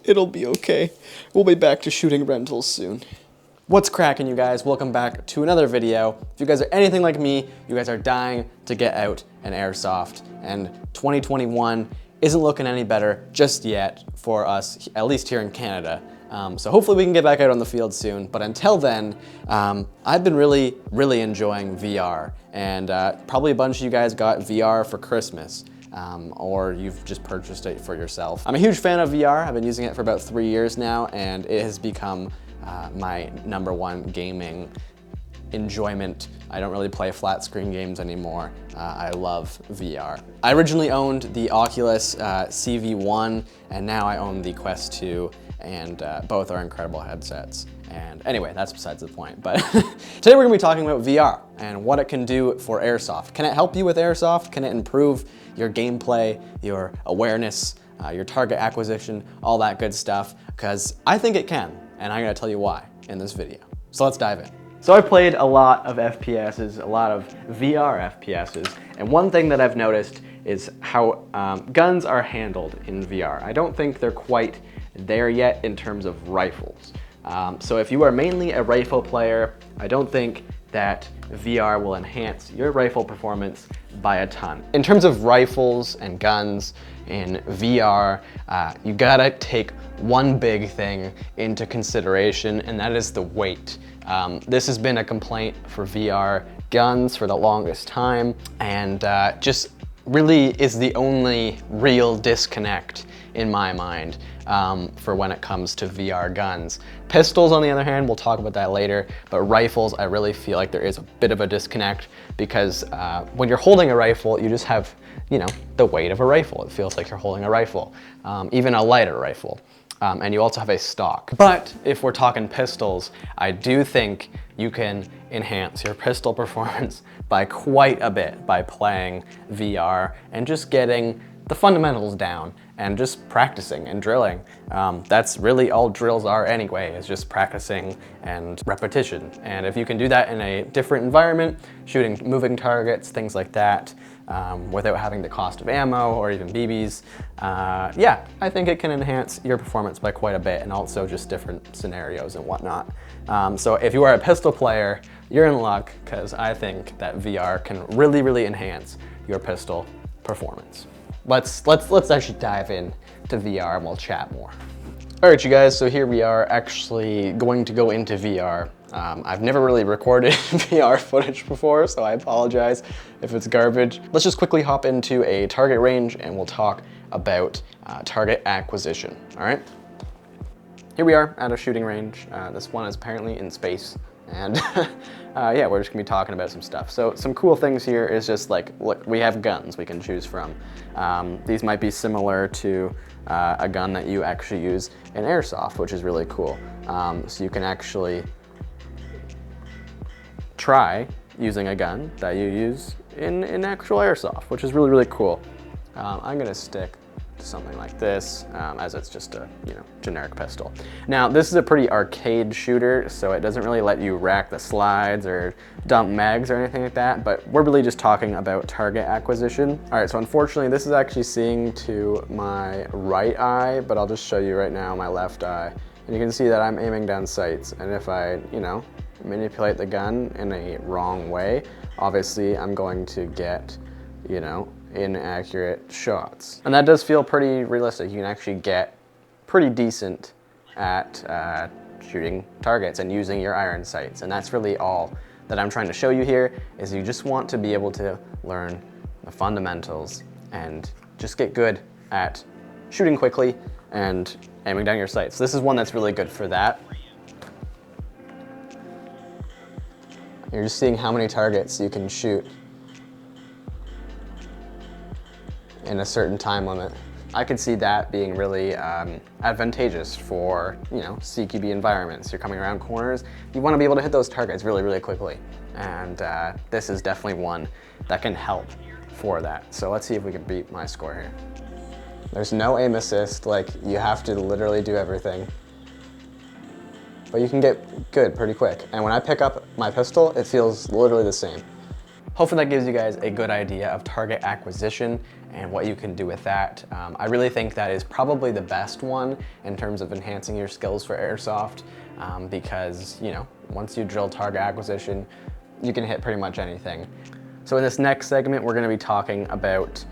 It'll be okay. We'll be back to shooting rentals soon. What's cracking, you guys? Welcome back to another video. If you guys are anything like me, you guys are dying to get out and airsoft. And 2021 isn't looking any better just yet for us, at least here in Canada. So hopefully we can get back out on the field soon. But until then, I've been really enjoying VR. And probably a bunch of you guys got VR for Christmas. Or you've just purchased it for yourself. I'm a huge fan of VR. I've been using it for about 3 years now, and it has become my #1 gaming enjoyment. I don't really play flat screen games anymore. I love VR. I originally owned the Oculus CV1, and now I own the Quest 2, and both are incredible headsets. And anyway, that's besides the point. But today we're gonna be talking about VR and what it can do for airsoft. Can it help you with airsoft? Can it improve your gameplay, your awareness, your target acquisition, all that good stuff? Because I think it can, and I'm gonna tell you why in this video. So let's dive in. So I've played a lot of FPSs, a lot of VR FPSs, and one thing that I've noticed is how guns are handled in VR. I don't think they're quite there yet in terms of rifles. So if you are mainly a rifle player, I don't think that VR will enhance your rifle performance by a ton. In terms of rifles and guns in VR, you gotta take one big thing into consideration, and that is the weight. This has been a complaint for VR guns for the longest time, and just really is the only real disconnect in my mind for when it comes to VR guns. Pistols, on the other hand, we'll talk about that later, but rifles, I really feel like there is a bit of a disconnect because when you're holding a rifle, you just have, you know, the weight of a rifle. It feels like you're holding a rifle, even a lighter rifle. And you also have a stock. But if we're talking pistols, I do think you can enhance your pistol performance by quite a bit by playing VR and just getting the fundamentals down and just practicing and drilling. That's really all drills are anyway, is just practicing and repetition. And if you can do that in a different environment, shooting moving targets, things like that, without having the cost of ammo or even BBs, yeah, I think it can enhance your performance by quite a bit, and also just different scenarios and whatnot. So if you are a pistol player, you're in luck, because I think that VR can really enhance your pistol performance. Let's actually dive in to VR and we'll chat more. All right, you guys, so here we are actually going to go into VR. I've never really recorded VR footage before, so I apologize if it's garbage. Let's just quickly hop into a target range and we'll talk about target acquisition, all right? Here we are at a shooting range. This one is apparently in space. And yeah, we're just gonna be talking about some stuff. So some cool things here is just like, look, we have guns we can choose from. These might be similar to a gun that you actually use in Airsoft, which is really cool. So you can actually try using a gun that you use in actual Airsoft, which is really cool. I'm gonna stick to something like this, as it's just a, you know, generic pistol. Now, this is a pretty arcade shooter, so it doesn't really let you rack the slides or dump mags or anything like that, but we're really just talking about target acquisition. All right, so unfortunately, this is actually seeing to my right eye, but I'll just show you right now my left eye. And you can see that I'm aiming down sights, and if I, you know, manipulate the gun in a wrong way, obviously I'm going to get, you know, inaccurate shots. And that does feel pretty realistic. You can actually get pretty decent at shooting targets and using your iron sights. And that's really all that I'm trying to show you here, is you just want to be able to learn the fundamentals and just get good at shooting quickly and aiming down your sights. This is one that's really good for that. You're just seeing how many targets you can shoot in a certain time limit. I could see that being really advantageous for, you know, CQB environments. You're coming around corners, you want to be able to hit those targets really quickly. And this is definitely one that can help for that. So let's see if we can beat my score here. There's no aim assist, like you have to literally do everything. But you can get good pretty quick. And when I pick up my pistol, it feels literally the same. hopefully that gives you guys a good idea of target acquisition and what you can do with that. I really think that is probably the best one in terms of enhancing your skills for airsoft, because, you know, once you drill target acquisition, you can hit pretty much anything. So in this next segment, we're gonna be talking about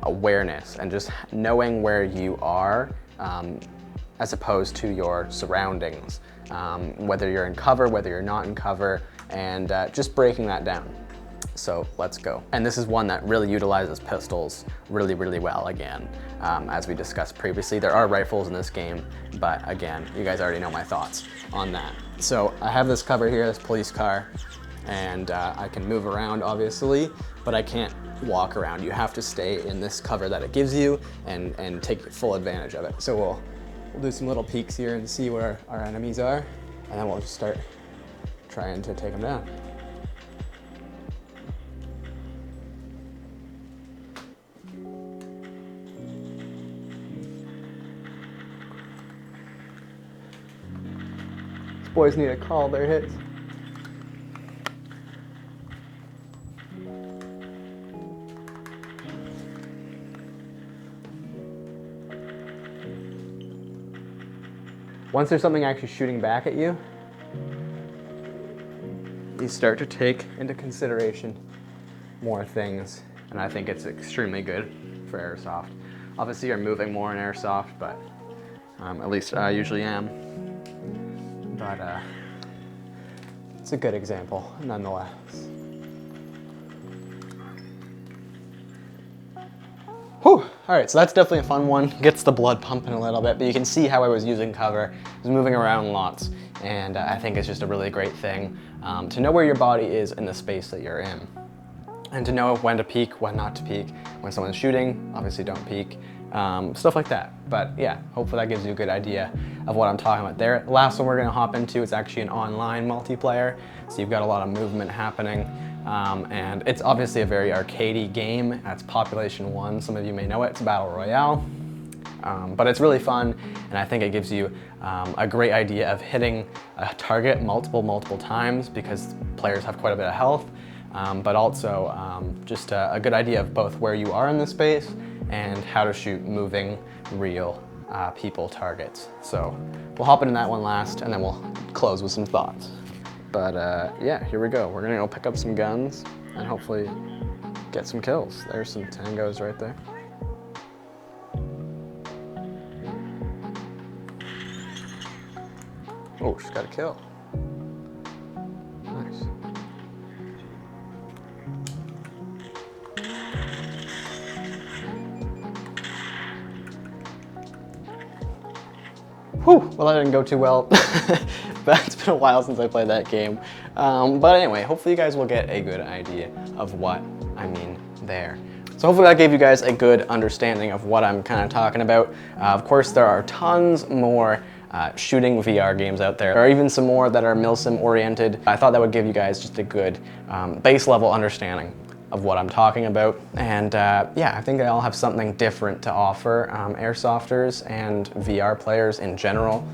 awareness and just knowing where you are as opposed to your surroundings, whether you're in cover, whether you're not in cover, and just breaking that down. So let's go. And this is one that really utilizes pistols really, really well again. As we discussed previously, there are rifles in this game, but again, you guys already know my thoughts on that. So I have this cover here, this police car, and I can move around obviously, but I can't walk around. You have to stay in this cover that it gives you and take full advantage of it. So we'll do some little peeks here and see where our enemies are, and then we'll just start trying to take them down. These boys need to call their hits. Once there's something actually shooting back at you, you start to take into consideration more things, and I think it's extremely good for airsoft. Obviously you're moving more in airsoft, but at least I usually am. But it's a good example nonetheless. Whew. All right, so that's definitely a fun one. Gets the blood pumping a little bit, but you can see how I was using cover. I was moving around lots, and I think it's just a really great thing to know where your body is in the space that you're in. And to know when to peek, when not to peek. When someone's shooting, obviously don't peek. Stuff like that. But yeah, hopefully that gives you a good idea of what I'm talking about there. The last one we're gonna hop into is actually an online multiplayer. So you've got a lot of movement happening. And it's obviously a very arcadey game. That's Population 1. Some of you may know it. It's a battle royale. But it's really fun, and I think it gives you a great idea of hitting a target multiple times, because players have quite a bit of health, but also just a good idea of both where you are in the space and how to shoot moving, real people targets. So we'll hop into that one last, and then we'll close with some thoughts. But yeah, here we go. We're gonna go pick up some guns and hopefully get some kills. There's some tangos right there. Oh, she's got a kill. Nice. Whew, well that didn't go too well. It's been a while since I played that game. But anyway, hopefully you guys will get a good idea of what I mean there. So hopefully that gave you guys a good understanding of what I'm kind of talking about. Of course, there are tons more shooting VR games out there. There are even some more that are milsim oriented. I thought that would give you guys just a good base level understanding of what I'm talking about. And yeah, I think they all have something different to offer airsofters and VR players in general.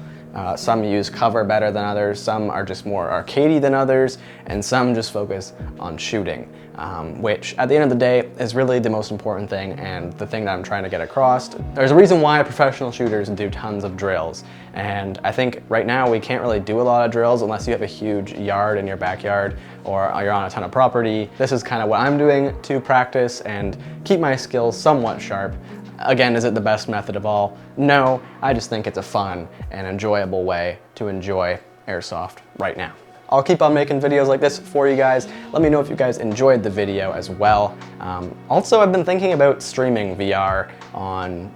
Some use cover better than others, some are just more arcadey than others, and some just focus on shooting, which at the end of the day is really the most important thing and the thing that I'm trying to get across. There's a reason why professional shooters do tons of drills, and I think right now we can't really do a lot of drills unless you have a huge yard in your backyard or you're on a ton of property. This is kind of what I'm doing to practice and keep my skills somewhat sharp. Again, is it the best method of all? No, I just think it's a fun and enjoyable way to enjoy airsoft right now. I'll keep on making videos like this for you guys. Let me know if you guys enjoyed the video as well. Also, I've been thinking about streaming VR on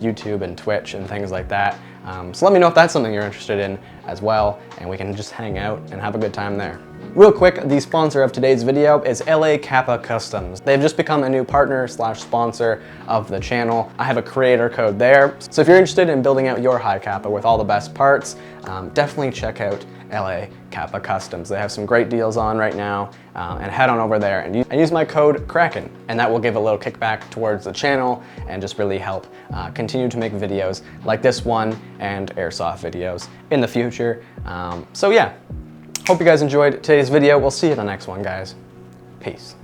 YouTube and Twitch and things like that. So let me know if that's something you're interested in as well, and we can just hang out and have a good time there. Real quick, the sponsor of today's video is LA Kappa Customs. They've just become a new partner / sponsor of the channel. I have a creator code there. So if you're interested in building out your high kappa with all the best parts, definitely check out LA Kappa Customs. They have some great deals on right now, and head on over there and use my code Kraken, and that will give a little kickback towards the channel and just really help continue to make videos like this one and airsoft videos in the future. So yeah, hope you guys enjoyed today's video. We'll see you in the next one, guys. Peace.